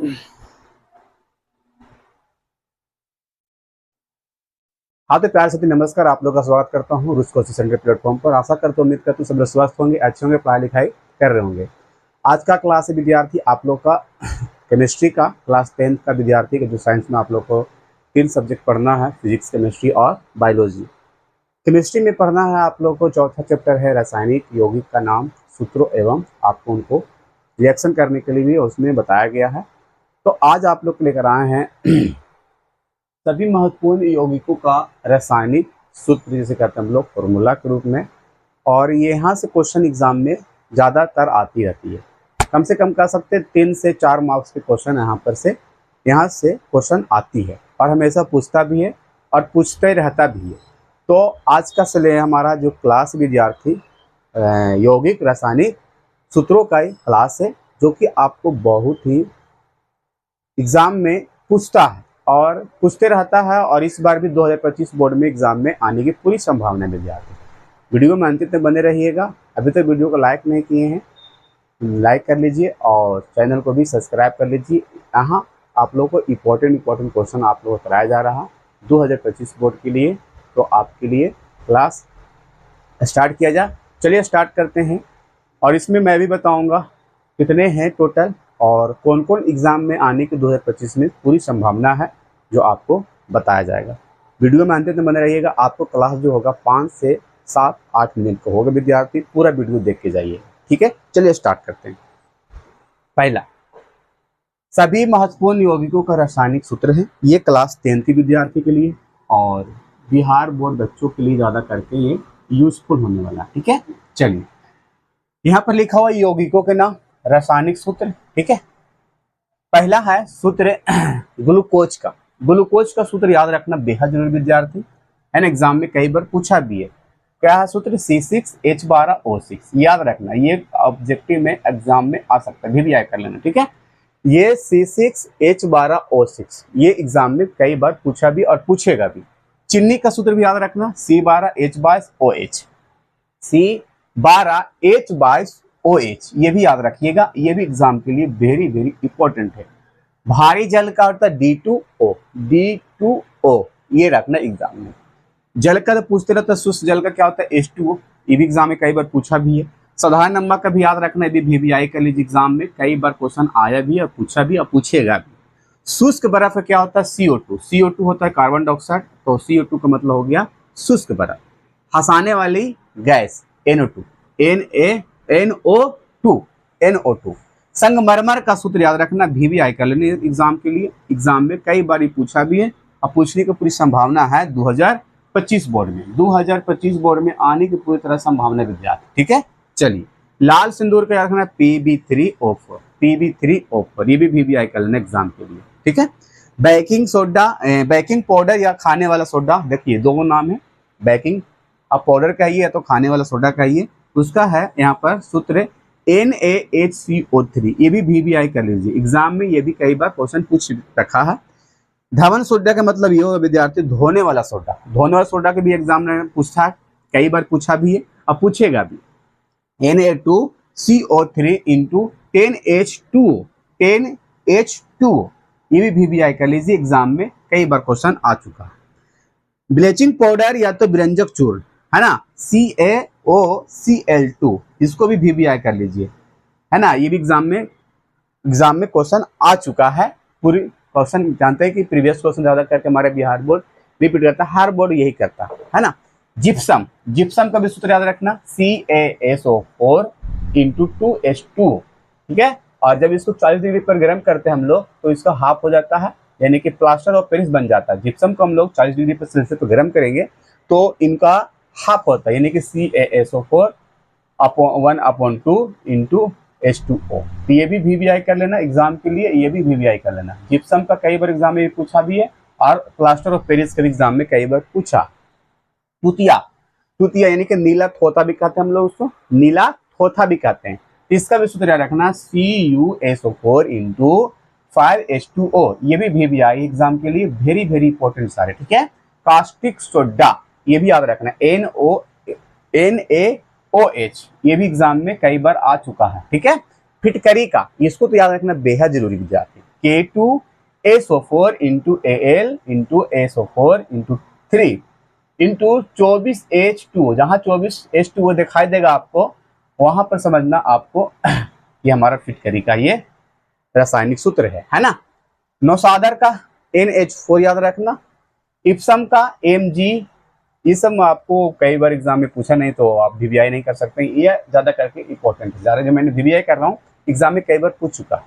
हाँ तो प्यार साथी नमस्कार, आप लोगों का स्वागत करता हूँ रुस कोचिंग सेंटर प्लेटफॉर्म पर। आशा करता हूँ, उम्मीद करता हूँ सब लोग स्वस्थ होंगे, अच्छे होंगे, पढ़ाई लिखाई कर रहे होंगे। आज का क्लास है विद्यार्थी आप लोग का केमिस्ट्री का, क्लास 10th का विद्यार्थी का, जो साइंस में आप लोग को 3 सब्जेक्ट पढ़ना है, फिजिक्स, केमिस्ट्री और बायोलॉजी। केमिस्ट्री में पढ़ना है आप लोग को, चौथा चैप्टर है रासायनिक यौगिक का नाम, सूत्रों एवं आपको उनको रिएक्शन करने के लिए भी उसमें बताया गया है। तो आज आप लोग लेकर आए हैं सभी महत्वपूर्ण यौगिकों का रासायनिक सूत्र, जिसे कहते हैं हम लोग फॉर्मूला के रूप में। और ये यहाँ से क्वेश्चन एग्जाम में ज़्यादातर आती रहती है, कम से कम कह सकते हैं 3 से 4 मार्क्स के क्वेश्चन यहाँ से क्वेश्चन आती है, और हमेशा पूछता भी है और पूछते रहता भी है। तो आज का सिले हमारा जो क्लास विद्यार्थी यौगिक रासायनिक सूत्रों का ही क्लास है, जो कि आपको बहुत ही एग्जाम में पूछता है और पूछते रहता है, और इस बार भी 2025 बोर्ड में एग्जाम में आने की पूरी संभावना मिल जाती है। वीडियो में अंत तक बने रहिएगा। अभी तक वीडियो को लाइक नहीं किए हैं, लाइक कर लीजिए और चैनल को भी सब्सक्राइब कर लीजिए। यहाँ आप लोगों को इम्पोर्टेंट क्वेश्चन आप लोगों को कराया जा रहा 2025 बोर्ड के लिए। तो आपके लिए क्लास स्टार्ट किया जाए। चलिए स्टार्ट करते हैं, और इसमें मैं भी बताऊँगा कितने हैं टोटल और कौन कौन एग्ज़ाम में आने की 2025 में पूरी संभावना है, जो आपको बताया जाएगा। वीडियो में अंत तक बने रहिएगा। आपको क्लास जो होगा 5 से 7-8 मिनट का होगा विद्यार्थी, पूरा वीडियो देख के जाइए, ठीक है। चलिए स्टार्ट करते हैं। पहला, सभी महत्वपूर्ण यौगिकों का रासायनिक सूत्र है। ये क्लास 10 की विद्यार्थी के लिए और बिहार बोर्ड बच्चों के लिए ज़्यादा करके ये यूजफुल होने वाला, ठीक है। चलिए, यहाँ पर लिखा हुआ यौगिकों के नाम, रासायनिक सूत्र, ठीक है। पहला है सूत्र ग्लूकोज का। ग्लूकोज का सूत्र याद रखना बेहद जरूरी विद्यार्थी है ना, एग्जाम में कई बार पूछा भी है। क्या है सूत्र? C6H12O6। याद रखना, ये ऑब्जेक्टिव में एग्जाम में आ सकता है, भी याद कर लेना, ठीक है। ये C6H12O6 ये एग्जाम में कई बार पूछा भी और पूछेगा भी। चीनी का सूत्र भी याद रखना, C12H22OH। C12H22OH ये भी याद रखिएगा, ये भी एग्जाम के लिए वेरी वेरी इंपॉर्टेंट है। भारी जल का होता है D2O, D2O ये रखना एग्जाम में। जल का तो पूछते रहता है, शुष्क जल का क्या होता है? H2O, ये भी एग्जाम में कई बार पूछा भी है। साधारण नमक का भी याद रखना, ये भी VVI कर लीजिए, एग्जाम में कई बार क्वेश्चन आया भी और पूछा भी और पूछेगा भी। शुष्क बर्फ का क्या होता है? CO2। CO2 होता है कार्बन डाइऑक्साइड, तो CO2 का मतलब हो गया शुष्क बर्फ। हंसाने वाली गैस NO2, NO2। संगमरमर का सूत्र याद रखना, VVI कर लेने एग्जाम के लिए, एग्जाम में कई बार पूछा भी है और पूछने की पूरी संभावना है 2025 बोर्ड में। 2025 बोर्ड में आने की पूरी तरह संभावना विद्यार्थी, ठीक है। चलिए, लाल सिंदूर का याद रखना PB3O4, PB3O4 ये भी VVI कर लेना एग्जाम के लिए, ठीक है। बेकिंग सोडा, बेकिंग पाउडर या खाने वाला सोडा, देखिए दो नाम है, बेकिंग अब पाउडर कहिए या तो खाने वाला सोडा कहिए। उसका है यहाँ पर सूत्र NaHCO3, ये भी VVI कर लीजिए, एग्जाम में ये भी कई बार क्वेश्चन पूछ रखा है। धवन सोडा का मतलब ये होगा विद्यार्थी धोने वाला सोडा। धोने वाला सोडा के भी एग्जाम में पूछा है, कई बार पूछा भी है और पूछेगा भी। Na2CO3 इंटू 10H2O ये भी VVI कर लीजिए, एग्जाम में कई बार क्वेश्चन आ चुका है। ब्लीचिंग पाउडर या तो विरंजक चूर्ण है ना, CaOCl2, इसको भी VVI कर लीजिए, है ना, ये भी एग्जाम में क्वेश्चन आ चुका है। पूरी क्वेश्चन जानते हैं कि प्रीवियस क्वेश्चन ज्यादा करके हमारे बिहार बोर्ड रिपीट करता है, हर बोर्ड यही करता है ना। जिप्सम का भी सूत्र याद रखना, CaSO4 इंटू 2H2, ठीक है। और जब इसको 40 डिग्री पर गर्म करते हैं हम लोग, तो इसका हाफ हो जाता है, यानी कि प्लास्टर ऑफ पेरिस बन जाता है। जिप्सम को हम लोग 40 डिग्री पर सेल्सियस पर गर्म करेंगे तो इनका हाफ होता है, यानी कि CaSO4/1/2 इंटू H2O। तो ये भी VVI कर लेना एग्जाम के लिए, ये भी VVI कर लेना। जिप्सम का कई बार एग्जाम में पूछा भी है और प्लास्टर ऑफ पेरिस के एग्जाम में कई बार पूछा। तुतिया यानी कि नीला थोथा भी कहते हैं हम लोग, उसको नीला थोथा भी कहते हैं। इसका भी सूत्र याद रखना, CuSO4 इंटू 5H2O, ये भी VVI एग्जाम के लिए वेरी वेरी इंपॉर्टेंट सारे, ठीक है। कास्टिक सोडा ये भी याद रखना, NaOH ये भी एग्जाम में कई बार आ चुका है, ठीक है। फिटकरी का, इसको तो याद रखना बेहद जरूरी विद्यार्थी, K2SO4 into Al into SO4 into 3 into 24H2O। जहां 24H2O दिखाई देगा आपको वहां पर समझना आपको ये हमारा फिटकरी का ये रासायनिक सूत्र है ना। नौसादर का NH4 याद रखना, इप्सम का Mg, ये सब आपको कई बार एग्जाम में पूछा नहीं तो आप VVI नहीं कर सकते, ये ज्यादा करके इंपॉर्टेंट है। ज्यादा जो मैंने VVI कर रहा हूँ एग्जाम में कई बार पूछ चुका है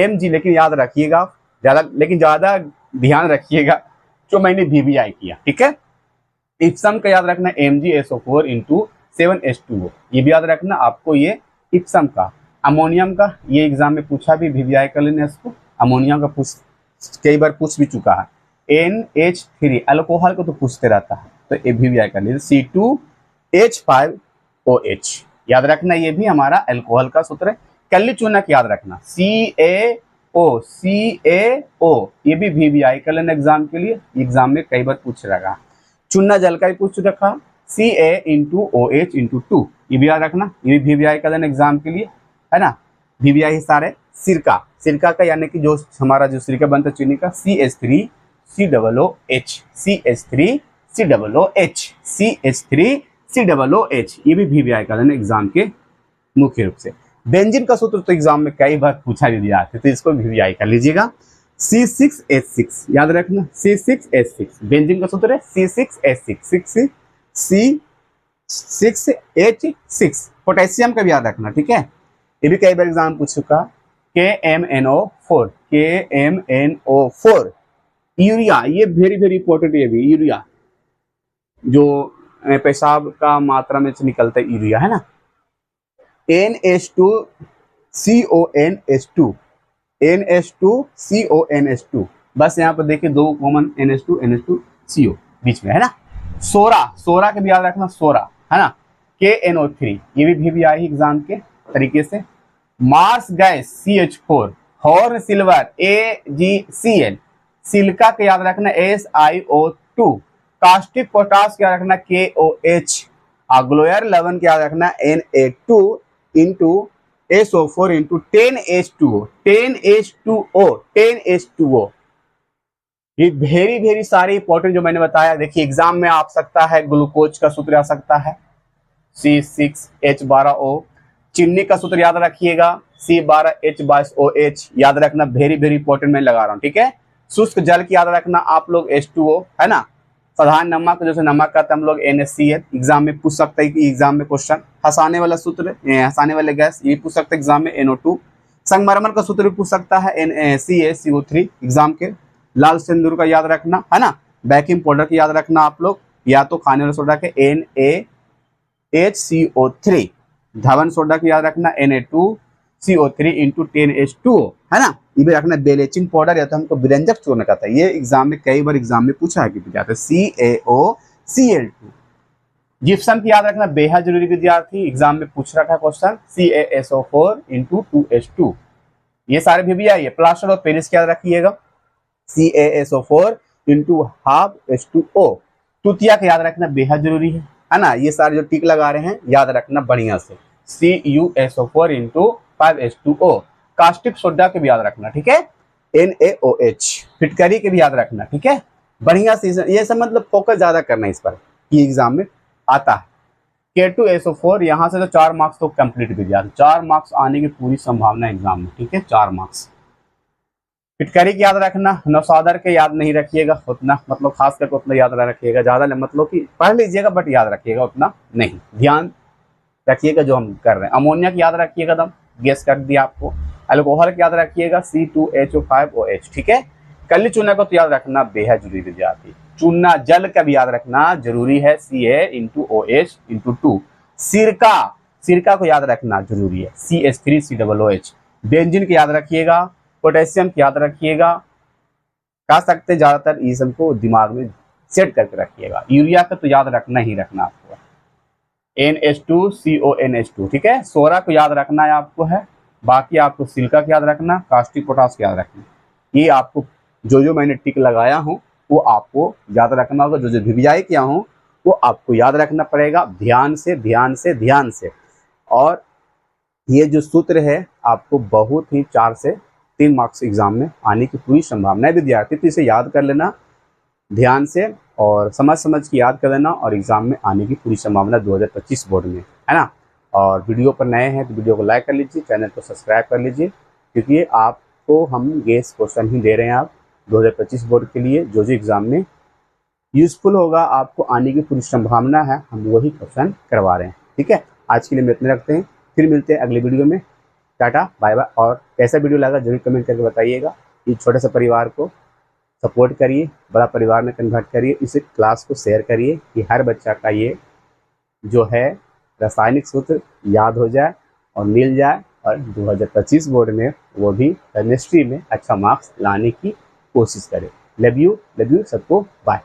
Mg, लेकिन याद रखिएगा ज्यादा ध्यान रखिएगा जो मैंने VVI किया, ठीक है। इप्सम का याद रखना MgSO4 इंटू 7H2O, ये भी याद रखना आपको ये इप्सम का। अमोनियम का ये एग्जाम में पूछा भी, VVI कर लेना इसको। अमोनियम का कई बार पूछ भी चुका है। NH3 अल्कोहल को तो पूछते रहता है तो ये VVI कर लीजिए। C2H5OH याद रखना, ये भी हमारा अल्कोहल का सूत्र है। कल्ली चूनक याद रखना CaO, ये भी VVI कर लेना एग्जाम के लिए, एग्जाम में कई बार पूछ रहा। चूना जल का भी पूछ रखा Ca इंटू OH इंटू 2, ये भी याद रखना, ये भी VVI कर लेना एग्जाम के लिए, है ना। VVI ही सारे। सिरका का यानी कि जो हमारा जो सिरका बनता है चीनी का CH3COOH, ये भी VVI कर लेना एग्जाम के मुख्य रूप से। बेंजीन का सूत्र तो एग्जाम में कई बार पूछा भी दिया है तो इसको VVI कर लीजिएगा। C6H6 याद रखना, C6H6 बेंजीन का सूत्र है C6H6। C6H6 पोटेशियम का भी याद रखना, ठीक है, ये भी कई बार एग्जाम पूछ चुका। KMNO4 यूरिया, ये वेरी इंपॉर्टेंट, ये भी यूरिया जो पेशाब का मात्रा में निकलता है यूरिया, है ना। NH2CONH2 बस यहाँ पर देखिए दो कॉमन NH2CO बीच में, है ना। सोरा के भी याद रखना, सोरा, है ना। KNO3 ये भी VVI एग्जाम के तरीके से। Marsh gas CH4, horn silver AgCl, silica के याद रखना SiO2, कास्टिक पोटास के याद रखना KOH, ग्लोयर लवण के याद रखना Na2 into SO4 into 10H2O। ये वेरी सारे इंपॉर्टेंट जो मैंने बताया। देखिए एग्जाम में आ सकता है, ग्लूकोज का सूत्र आ सकता है C6H12O, चीनी का सूत्र याद रखिएगा C12H22OH, याद रखना, वेरी इंपॉर्टेंट मैं लगा रहा हूँ, ठीक है। शुष्क जल की याद रखना आप लोग H2O, है ना। साधारण नमक जैसे नमक का हम लोग NaCl, एग्जाम में पूछ सकता है कि एग्जाम में क्वेश्चन। हंसाने वाला सूत्र, हंसाने वाले गैस, ये पूछ सकता है एग्जाम में NO2। संगमरमर का सूत्र भी पूछ सकता है CaCO3 एग्जाम के। लाल सिंदूर का याद रखना, है ना। बेकिंग पाउडर की याद रखना आप लोग, या तो खाने वाले सोडा के NaHCO3, धवन सोडा की याद रखना Na2CO3 इंटू 10H2O, है ना। ये भी रखना। ब्लीचिंग पाउडर या तो हमको व्यंजक चूर्ण का था, ये एग्जाम में कई बार एग्जाम में पूछा है कि CaOCl2। जिप्सम की याद रखना बेहद जरूरी विद्यार्थी, एग्जाम में पूछ रखा है क्वेश्चन CaSO4 इंटू 2H2, ये सारे VVI है। प्लास्टर ऑफ पेरिस की याद रखिएगा CaSO4 इंटू ½ H2O। तुतिया का याद रखना बेहद जरूरी है ना। ये सारे जो टिक लगा रहे हैं याद रखना बढ़िया से, CuSO4 into 5H2O। Caustic soda के भी याद रखना, ठीक है, NaOH। फिटकरी के भी याद रखना, ठीक है, बढ़िया से। ये सब मतलब फोकस ज्यादा करना इस पर, ये एग्जाम में आता है। K2SO4 यहाँ से तो 4 मार्क्स तो कंप्लीट भी दिया, 4 मार्क्स आने की पूरी संभावना एग्जाम में, ठीक है, 4 मार्क्स। फिटकरी की याद रखना, नौसादर के याद नहीं रखिएगा उतना, मतलब खास करके उतना याद रखिएगा, ज्यादा मतलब कि पढ़ लीजिएगा बट याद रखिएगा उतना नहीं, ध्यान रखिएगा जो हम कर रहे हैं। अमोनिया की याद रखिएगा, दम गैस कर दिया आपको। अल्कोहल की याद रखिएगा C2HO5OH, ठीक है। कल्ली चूना को तो याद रखना बेहद जरूरी विद्यार्थी। चूना जल का भी याद रखना जरूरी है CaOH/2। सिरका को याद रखना जरूरी है CH3COOH। बेंजीन की याद रखिएगा, पोटेशियम की याद रखिएगा, कह सकते ज्यादातर ये सबको दिमाग में सेट करके रखिएगा। यूरिया का तो याद रखना ही रखना आपको, NH2CONH2, ठीक है। सोरा को याद रखना है आपको है, बाकी आपको सिलिका की याद रखना, कास्टिक पोटास की याद रखना। ये आपको जो मैंने टिक लगाया हूँ वो आपको याद रखना होगा, जो VVI किया हूँ वो आपको याद रखना पड़ेगा ध्यान से। और ये जो सूत्र है आपको बहुत ही 4 से 3 मार्क्स एग्जाम में आने की पूरी संभावना है विद्यार्थी। तो इसे याद कर लेना ध्यान से और समझ समझ के याद कर लेना, और एग्जाम में आने की पूरी संभावना 2025 बोर्ड में, है ना। और वीडियो पर नए हैं तो वीडियो को लाइक कर लीजिए, चैनल को सब्सक्राइब कर लीजिए, क्योंकि आपको हम गेस क्वेश्चन ही दे रहे हैं आप 2025 बोर्ड के लिए। जो एग्जाम में यूजफुल होगा, आपको आने की पूरी संभावना है, हम वही क्वेश्चन करवा रहे हैं। ठीक है, आज के लिए हम इतने रखते हैं, फिर मिलते हैं अगली वीडियो में। Tata bye bye. और कैसा वीडियो लगा जरूर कमेंट करके बताइएगा। इस छोटे से परिवार को सपोर्ट करिए, बड़ा परिवार में कन्वर्ट करिए, इस क्लास को शेयर करिए कि हर बच्चा का ये जो है रासायनिक सूत्र याद हो जाए और मिल जाए, और 2025 बोर्ड में वो भी केमिस्ट्री में अच्छा मार्क्स लाने की कोशिश करे। लव यू सबको, बाय।